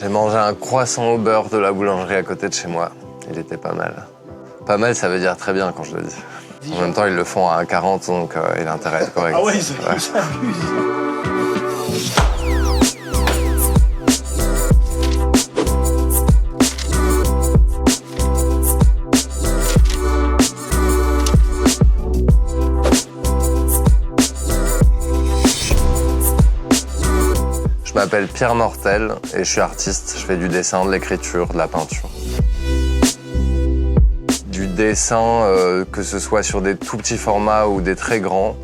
J'ai mangé un croissant au beurre de la boulangerie à côté de chez moi. Il était pas mal. Pas mal, ça veut dire très bien quand je le dis. En même temps, ils le font à 1,40, donc il a intérêt à être correct. Ah ouais, ils s'abusent. Je m'appelle Pierre Mortel et je suis artiste. Je fais du dessin, de l'écriture, de la peinture. Du dessin, que ce soit sur des tout petits formats ou des très grands,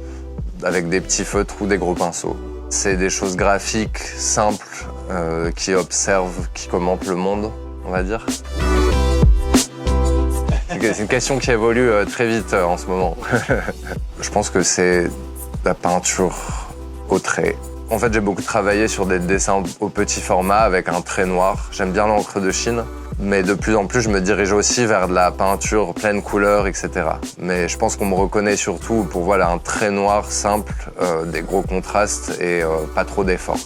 avec des petits feutres ou des gros pinceaux. C'est des choses graphiques, simples, qui observent, qui commentent le monde, on va dire. C'est une question qui évolue très vite en ce moment. Je pense que c'est la peinture au trait. En fait, j'ai beaucoup travaillé sur des dessins au petit format avec un trait noir. J'aime bien l'encre de Chine, mais de plus en plus, je me dirige aussi vers de la peinture pleine couleur, etc. Mais je pense qu'on me reconnaît surtout pour voilà, un trait noir simple, des gros contrastes et pas trop d'efforts.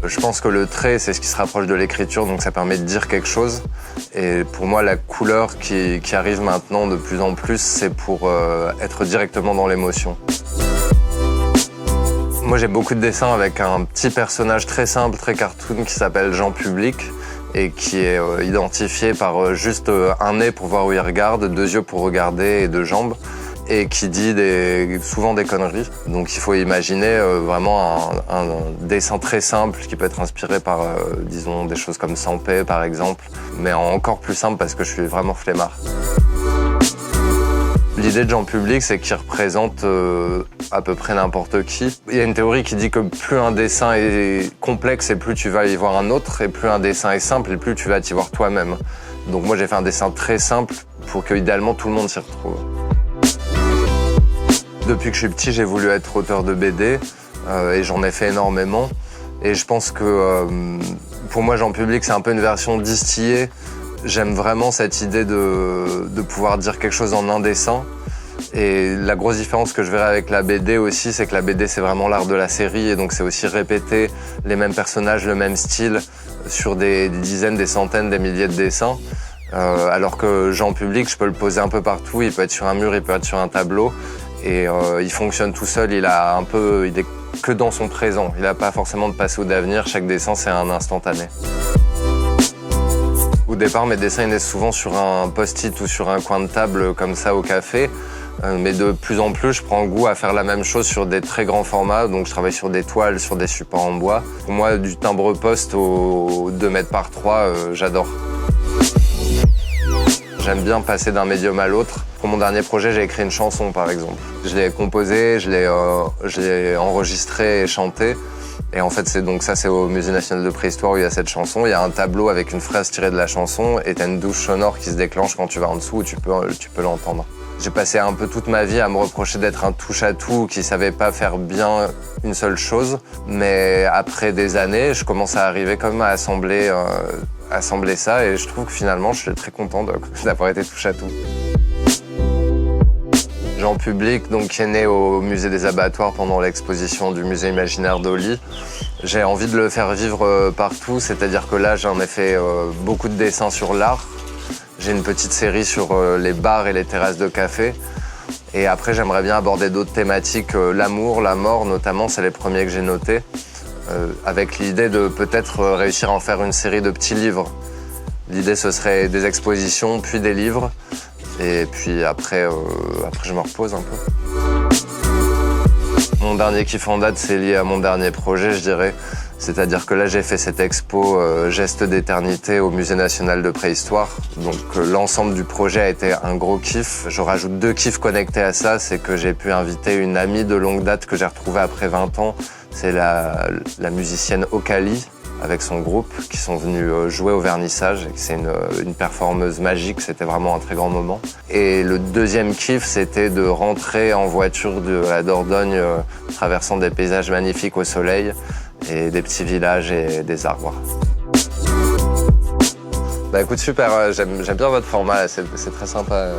Je pense que le trait, c'est ce qui se rapproche de l'écriture, donc ça permet de dire quelque chose. Et pour moi, la couleur qui arrive maintenant de plus en plus, c'est pour être directement dans l'émotion. Moi, j'ai beaucoup de dessins avec un petit personnage très simple, très cartoon, qui s'appelle Jean Public et qui est identifié par juste un nez pour voir où il regarde, 2 yeux pour regarder et 2 jambes, et qui dit souvent des conneries. Donc il faut imaginer vraiment un dessin très simple qui peut être inspiré par, disons, des choses comme Sampé, par exemple, mais encore plus simple parce que je suis vraiment flemmard. L'idée de Jean Public, c'est qu'il représente à peu près n'importe qui. Il y a une théorie qui dit que plus un dessin est complexe et plus tu vas y voir un autre, et plus un dessin est simple et plus tu vas t'y voir toi-même. Donc moi j'ai fait un dessin très simple pour que idéalement tout le monde s'y retrouve. Depuis que je suis petit, j'ai voulu être auteur de BD et j'en ai fait énormément. Et je pense que pour moi Jean Public, c'est un peu une version distillée. J'aime vraiment cette idée de pouvoir dire quelque chose en un dessin. Et la grosse différence que je verrai avec la BD aussi, c'est que la BD, c'est vraiment l'art de la série. Et donc, c'est aussi répéter les mêmes personnages, le même style sur des dizaines, des centaines, des milliers de dessins. Alors que Jean Public, je peux le poser un peu partout. Il peut être sur un mur, il peut être sur un tableau. Et il fonctionne tout seul. Il est que dans son présent. Il n'a pas forcément de passé ou d'avenir. Chaque dessin, c'est un instantané. Au départ, mes dessins ils naissent souvent sur un post-it ou sur un coin de table comme ça au café. Mais de plus en plus, je prends goût à faire la même chose sur des très grands formats. Donc je travaille sur des toiles, sur des supports en bois. Pour moi, du timbre-poste au 2 mètres par 3, j'adore. J'aime bien passer d'un médium à l'autre. Pour mon dernier projet, j'ai écrit une chanson, par exemple. Je l'ai composée, je l'ai enregistrée et chantée. Et en fait, c'est au Musée national de préhistoire où il y a cette chanson. Il y a un tableau avec une phrase tirée de la chanson et t'as une douche sonore qui se déclenche quand tu vas en dessous où tu peux l'entendre. J'ai passé un peu toute ma vie à me reprocher d'être un touche-à-tout qui savait pas faire bien une seule chose. Mais après des années, je commence à arriver quand même à assembler ça et je trouve que finalement, je suis très content d'avoir été touche-à-tout. Jean Public, donc, qui est né au musée des abattoirs pendant l'exposition du musée imaginaire d'Oli. J'ai envie de le faire vivre partout, c'est-à-dire que là, j'en ai fait beaucoup de dessins sur l'art. J'ai une petite série sur les bars et les terrasses de café. Et après, j'aimerais bien aborder d'autres thématiques, l'amour, la mort notamment, c'est les premiers que j'ai notés, avec l'idée de peut-être réussir à en faire une série de petits livres. L'idée, ce serait des expositions, puis des livres. Et puis après, je me repose un peu. Mon dernier kiff en date, c'est lié à mon dernier projet, je dirais. C'est-à-dire que là, j'ai fait cette expo Gestes d'éternité au Musée national de préhistoire. Donc l'ensemble du projet a été un gros kiff. Je rajoute 2 kiffs connectés à ça. C'est que j'ai pu inviter une amie de longue date que j'ai retrouvée après 20 ans. C'est la musicienne Okali, avec son groupe, qui sont venus jouer au vernissage. C'est une performeuse magique, c'était vraiment un très grand moment. Et le deuxième kiff, c'était de rentrer en voiture de la Dordogne, traversant des paysages magnifiques au soleil, et des petits villages et des arbres. Bah écoute, super, j'aime bien votre format, c'est très sympa.